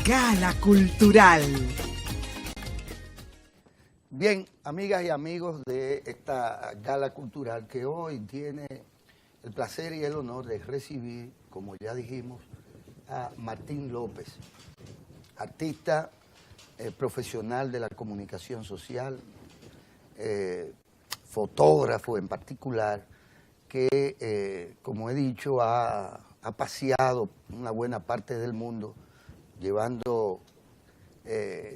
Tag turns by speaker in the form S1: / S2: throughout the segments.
S1: Gala Cultural.
S2: Bien, amigas y amigos de esta gala cultural que hoy tiene el placer y el honor de recibir, como ya dijimos, a Martín López, artista profesional de la comunicación social, fotógrafo en particular, que, como he dicho, ha paseado una buena parte del mundo llevando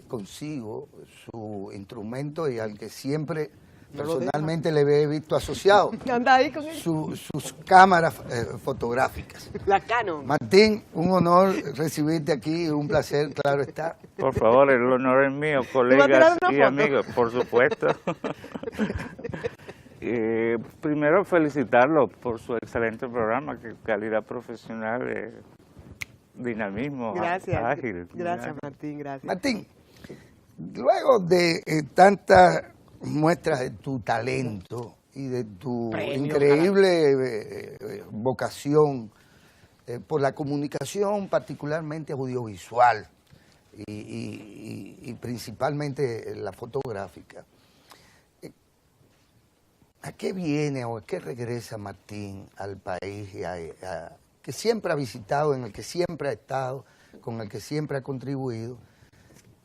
S2: consigo su instrumento y al que siempre personalmente le he visto asociado
S3: Anda ahí con él.
S2: sus cámaras fotográficas.
S3: La Canon.
S2: Martín, un honor recibirte aquí, un placer, claro está.
S4: Por favor, el honor es mío, colegas y
S3: foto?
S4: amigos, por supuesto. Primero felicitarlo por su excelente programa, que calidad profesional, dinamismo,
S3: Gracias.
S4: ágil.
S3: Gracias, Martín, gracias.
S2: Martín, luego de tantas muestras de tu talento y de tu increíble vocación por la comunicación, particularmente audiovisual y principalmente la fotográfica, ¿a qué viene o a qué regresa Martín al país que siempre ha visitado, en el que siempre ha estado, con el que siempre ha contribuido,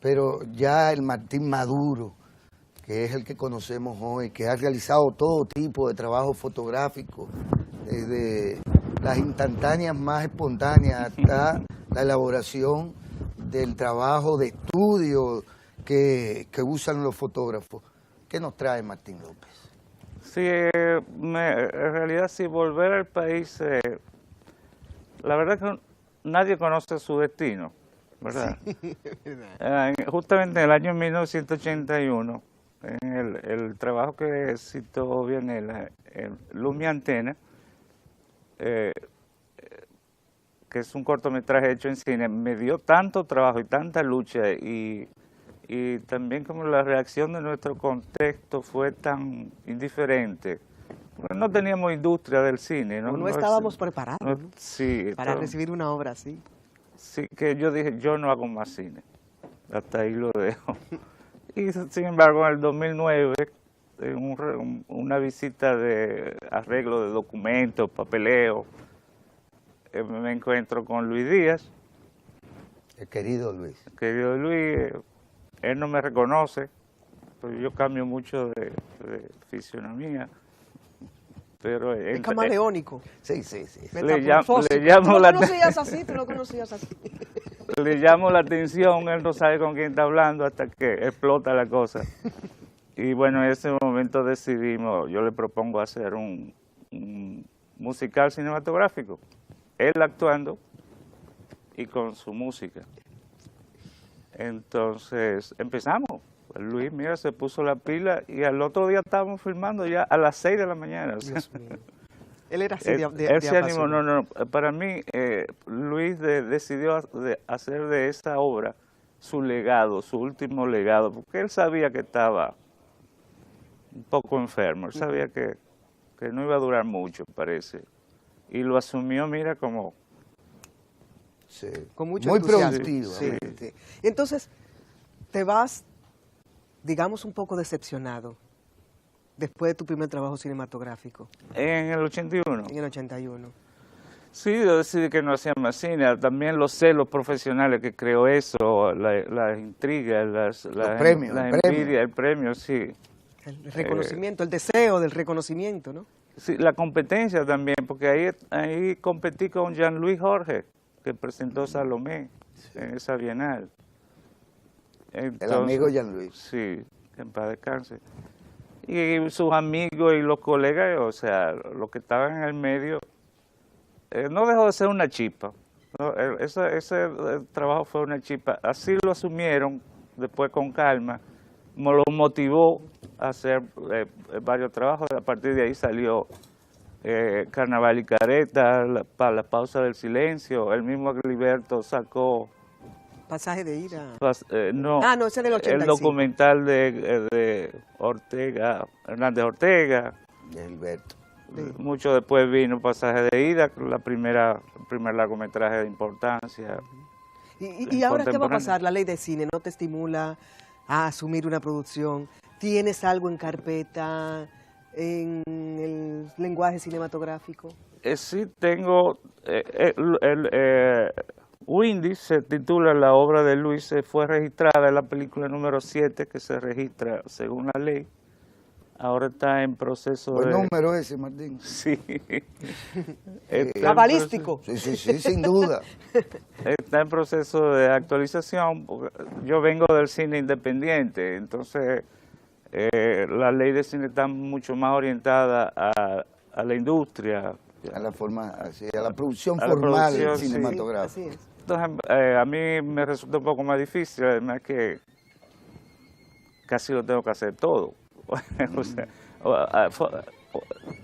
S2: pero ya el Martín maduro, que es el que conocemos hoy, que ha realizado todo tipo de trabajo fotográfico, desde las instantáneas más espontáneas hasta la elaboración del trabajo de estudio que usan los fotógrafos? ¿Qué nos trae Martín López?
S4: Sí, en realidad sí, volver al país, la verdad es que nadie conoce su destino, ¿verdad?
S3: Sí, es verdad.
S4: Justamente en el año 1981, en el trabajo que citó Vianela, Luz mi Antena, que es un cortometraje hecho en cine, me dio tanto trabajo y tanta lucha y también como la reacción de nuestro contexto fue tan indiferente. No teníamos industria del cine.
S3: No estábamos preparados, ¿no?
S4: Sí,
S3: para recibir una obra así.
S4: Sí, que yo dije, yo no hago más cine. Hasta ahí lo dejo. Y sin embargo, en el 2009, en una visita de arreglo de documentos, papeleo, me encuentro con Luis Díaz.
S2: El querido Luis.
S4: El querido Luis, él no me reconoce, pero yo cambio mucho de fisionomía. Pero
S3: Es camaleónico.
S2: Sí.
S4: Le llamo
S3: ¿Tú
S4: la
S3: lo conocías así? ¿Tú lo conocías así?
S4: Le llamo la atención, él no sabe con quién está hablando hasta que explota la cosa. Y bueno, en ese momento decidimos, yo le propongo hacer un musical cinematográfico, él actuando y con su música. Entonces empezamos. Luis, mira, se puso la pila y al otro día estábamos filmando ya a las 6 de la mañana.
S3: Dios mío. Él era así
S4: Él se animó, no. Para mí, Luis decidió hacer de esa obra su legado, su último legado, porque él sabía que estaba un poco enfermo, él sabía que no iba a durar mucho, parece. Y lo asumió, mira, como...
S2: Sí.
S3: Con mucho
S2: muy
S3: entusiasmo.
S2: productivo.
S3: Sí. Entonces, te vas, digamos, un poco decepcionado después de tu primer trabajo cinematográfico.
S4: En el 81.
S3: En el 81.
S4: Sí, yo decidí que no hacía más cine. También los celos profesionales que creó eso, la intriga, los
S2: premios,
S4: la
S2: el
S4: envidia,
S2: premio.
S4: el premio, sí.
S3: El reconocimiento, el deseo del reconocimiento, ¿no?
S4: Sí, la competencia también, porque ahí competí con Jean-Louis Jorge, que presentó Salomé en esa Bienal. Entonces,
S2: El amigo Jean-Louis.
S4: Sí, que en paz descanse. Y sus amigos y los colegas, o sea, los que estaban en el medio, no dejó de ser una chispa. ¿No? Ese trabajo fue una chispa. Así lo asumieron después con calma. Me lo motivó a hacer varios trabajos. A partir de ahí salió Carnaval y Careta, para la pausa del silencio. El mismo Agliberto sacó...
S3: Pasaje de ira.
S4: No,
S3: no, ese del 85.
S4: el documental de Ortega, Hernández Ortega.
S2: De Gilberto.
S3: Sí.
S4: Mucho después vino Pasaje de ida, el primer largometraje de importancia.
S3: ¿Y ahora qué va a pasar? ¿La ley de cine no te estimula a asumir una producción? ¿Tienes algo en carpeta en el lenguaje cinematográfico?
S4: Sí tengo, Windy se titula La obra de Luis, fue registrada en la película número 7 que se registra según la ley. Ahora está en proceso
S2: Buen
S4: de...
S2: número ese, Martín.
S4: Sí.
S3: Cabalístico.
S2: Sí, sin duda.
S4: Está en proceso de actualización, porque yo vengo del cine independiente, entonces la ley de cine está mucho más orientada a la industria.
S2: A la forma, así, a la producción
S4: A la
S2: formal
S4: producción, sí.
S2: cinematográfica.
S3: Así es.
S4: Entonces, a mí me resulta un poco más difícil, además que casi lo tengo que hacer todo. O sea,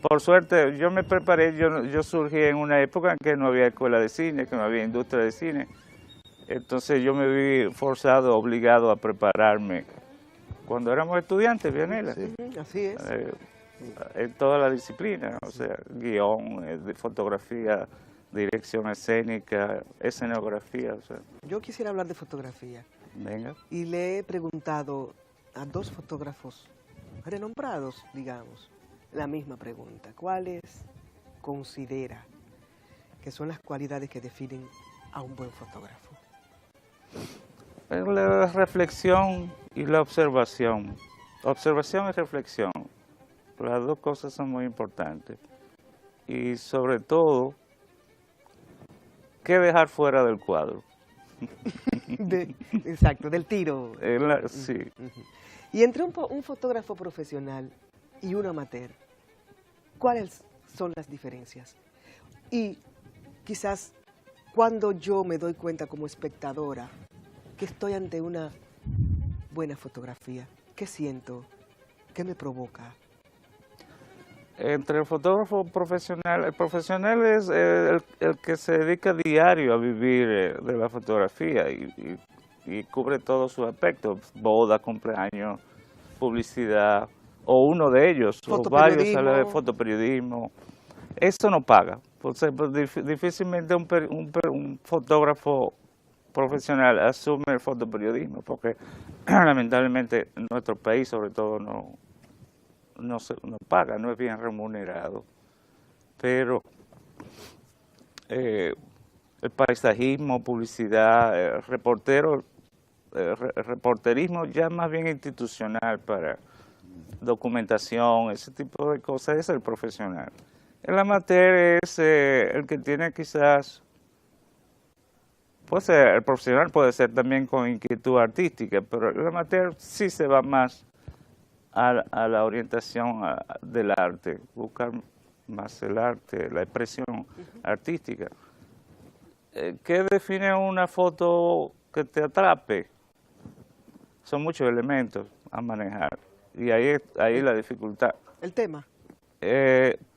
S4: por suerte, yo me preparé, yo surgí en una época en que no había escuela de cine, que no había industria de cine. Entonces yo me vi forzado, obligado a prepararme cuando éramos estudiantes, Vianela.
S2: Sí.
S3: Así es.
S4: En toda la disciplina, o sea, guión, de fotografía, dirección escénica, escenografía, o sea.
S3: Yo quisiera hablar de fotografía
S4: Venga.
S3: y le he preguntado a dos fotógrafos renombrados, digamos, la misma pregunta. ¿Cuáles considera que son las cualidades que definen a un buen fotógrafo?
S4: La reflexión y la observación. Observación y reflexión. Las dos cosas son muy importantes. Y sobre todo, ¿qué dejar fuera del cuadro?
S3: Exacto, del tiro.
S4: Sí.
S3: Y entre un fotógrafo profesional y un amateur, ¿cuáles son las diferencias? Y quizás cuando yo me doy cuenta como espectadora que estoy ante una buena fotografía, ¿qué siento? ¿Qué me provoca?
S4: Entre el fotógrafo profesional, el profesional es el que se dedica diario a vivir de la fotografía y cubre todos sus aspectos, boda, cumpleaños, publicidad, o uno de ellos, o varios sale de fotoperiodismo. Eso no paga. Pues, difícilmente un fotógrafo profesional asume el fotoperiodismo, porque lamentablemente en nuestro país sobre todo no paga, no es bien remunerado. Pero el paisajismo, publicidad, reporterismo ya más bien institucional para documentación, ese tipo de cosas, es el profesional. El amateur es el que tiene quizás, puede ser, el profesional puede ser también con inquietud artística, pero el amateur sí se va más a la orientación del arte, buscar más el arte, la expresión artística. ¿Qué define una foto que te atrape? Son muchos elementos a manejar y ahí la dificultad.
S3: ¿El tema?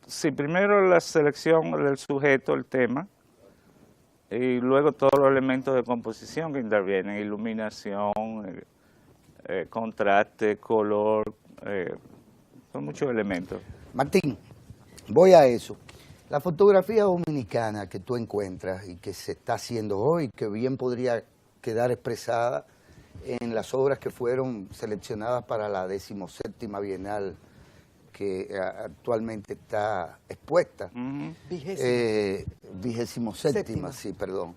S4: Sí, primero la selección del sujeto, el tema, y luego todos los elementos de composición que intervienen, iluminación, contraste, color, son muchos elementos.
S2: Martín, voy a eso. La fotografía dominicana que tú encuentras y que se está haciendo hoy, que bien podría quedar expresada en las obras que fueron seleccionadas para la 17ª Bienal que actualmente está expuesta. 27ª, sí, perdón.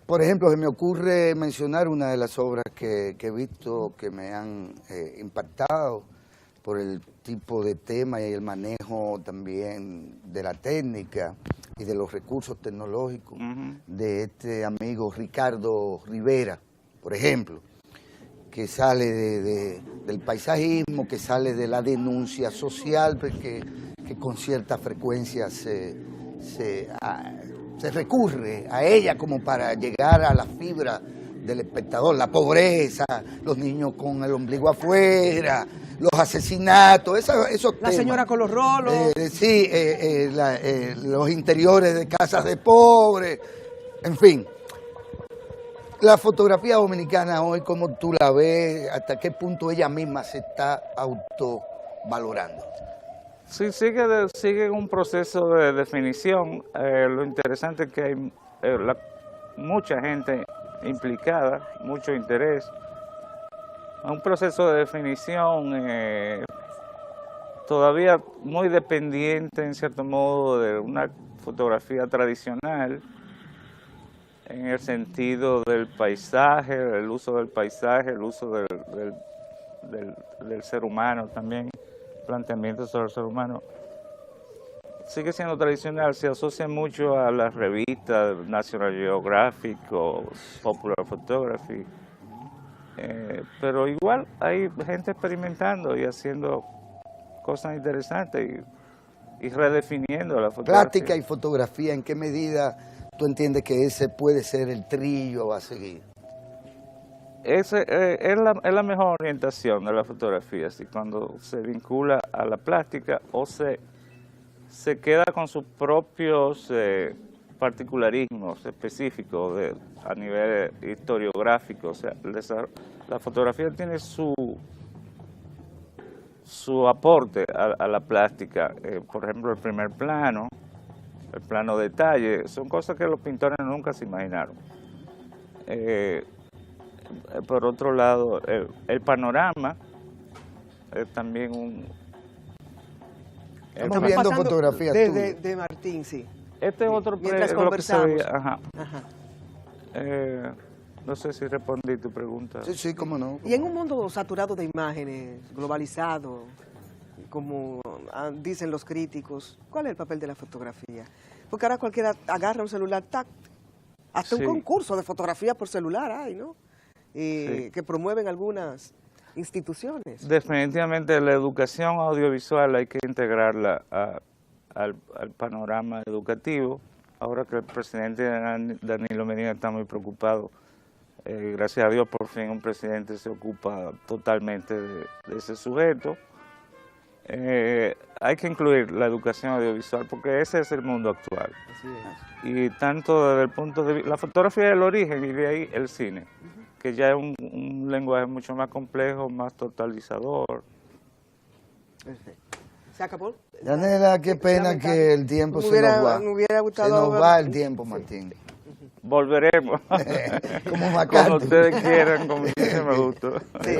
S2: Por ejemplo, se me ocurre mencionar una de las obras que he visto que me han impactado por el tipo de tema y el manejo también de la técnica y de los recursos tecnológicos de este amigo Ricardo Rivera, por ejemplo, que sale del paisajismo, que sale de la denuncia social, que con cierta frecuencia se recurre a ella como para llegar a la fibra del espectador, la pobreza, los niños con el ombligo afuera, los asesinatos, esos temas.
S3: La señora con los rolos.
S2: Sí, los interiores de casas de pobres, en fin. La fotografía dominicana hoy, ¿cómo tú la ves? ¿Hasta qué punto ella misma se está autovalorando?
S4: Sí, sigue un proceso de definición. Lo interesante es que hay mucha gente implicada, mucho interés. Un proceso de definición todavía muy dependiente, en cierto modo, de una fotografía tradicional, en el sentido del paisaje, el uso del paisaje, el uso del ser humano también, planteamientos sobre el ser humano. Sigue siendo tradicional, se asocia mucho a las revistas National Geographic o Popular Photography, pero igual hay gente experimentando y haciendo cosas interesantes y redefiniendo la fotografía.
S2: Plástica y fotografía, ¿en qué medida tú entiendes que ese puede ser el trillo a seguir?
S4: Es la mejor orientación de la fotografía, ¿sí? Cuando se vincula a la plástica o se queda con sus propios particularismos específicos a nivel historiográfico. O sea, la fotografía tiene su aporte a la plástica. Por ejemplo, el primer plano, el plano detalle, son cosas que los pintores nunca se imaginaron. Por otro lado, el panorama es también un...
S2: Estamos viendo fotografías
S3: de Martín, sí.
S4: Este es otro
S3: Mientras
S4: lo que se
S3: conversamos.
S4: veía, ajá.
S3: Ajá.
S4: No sé si respondí tu pregunta.
S2: Sí, sí, cómo no.
S3: Y en un mundo saturado de imágenes, globalizado, como dicen los críticos, ¿cuál es el papel de la fotografía? Porque ahora cualquiera agarra un celular, tac, hasta
S4: Sí.
S3: un concurso de fotografía por celular hay, ¿no?
S4: Sí.
S3: Que promueven algunas instituciones.
S4: Definitivamente la educación audiovisual hay que integrarla al panorama educativo. Ahora que el presidente Danilo Medina está muy preocupado, gracias a Dios por fin un presidente se ocupa totalmente de ese sujeto. Hay que incluir la educación audiovisual porque ese es el mundo actual.
S3: Así es.
S4: Y tanto desde el punto de vista, la fotografía es el origen y de ahí el cine, que ya es un lenguaje mucho más complejo, más totalizador.
S3: Perfecto. ¿Se acabó?
S2: Yanela, qué pena que el tiempo se nos va.
S3: Me hubiera
S2: Se
S3: gustado
S2: nos va el tiempo, Martín.
S4: Volveremos.
S2: Como
S4: Cuando
S2: McCarthy.
S4: ustedes quieran, con muchísimo gusto.
S3: Sí.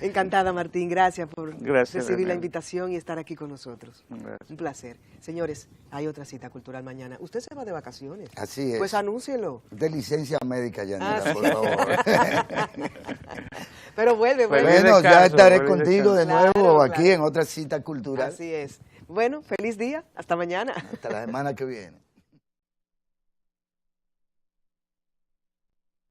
S3: Encantada, Martín. Gracias por
S4: Gracias,
S3: recibir la
S4: Daniel.
S3: invitación y estar aquí con nosotros.
S4: Gracias.
S3: Un placer. Señores, hay otra cita cultural mañana. ¿Usted se va de vacaciones?
S2: Así es.
S3: Pues anúncielo.
S2: De licencia médica, Yanela,
S3: Ah,
S2: por
S3: sí.
S2: favor.
S3: Pero vuelve.
S4: Feliz
S2: Bueno, ya
S4: descanso,
S2: estaré
S4: feliz
S2: contigo de
S3: descanso.
S2: nuevo
S3: Claro,
S2: aquí
S3: claro.
S2: en otra cita cultural.
S3: Así es. Bueno, feliz día. Hasta mañana.
S2: Hasta la semana que viene.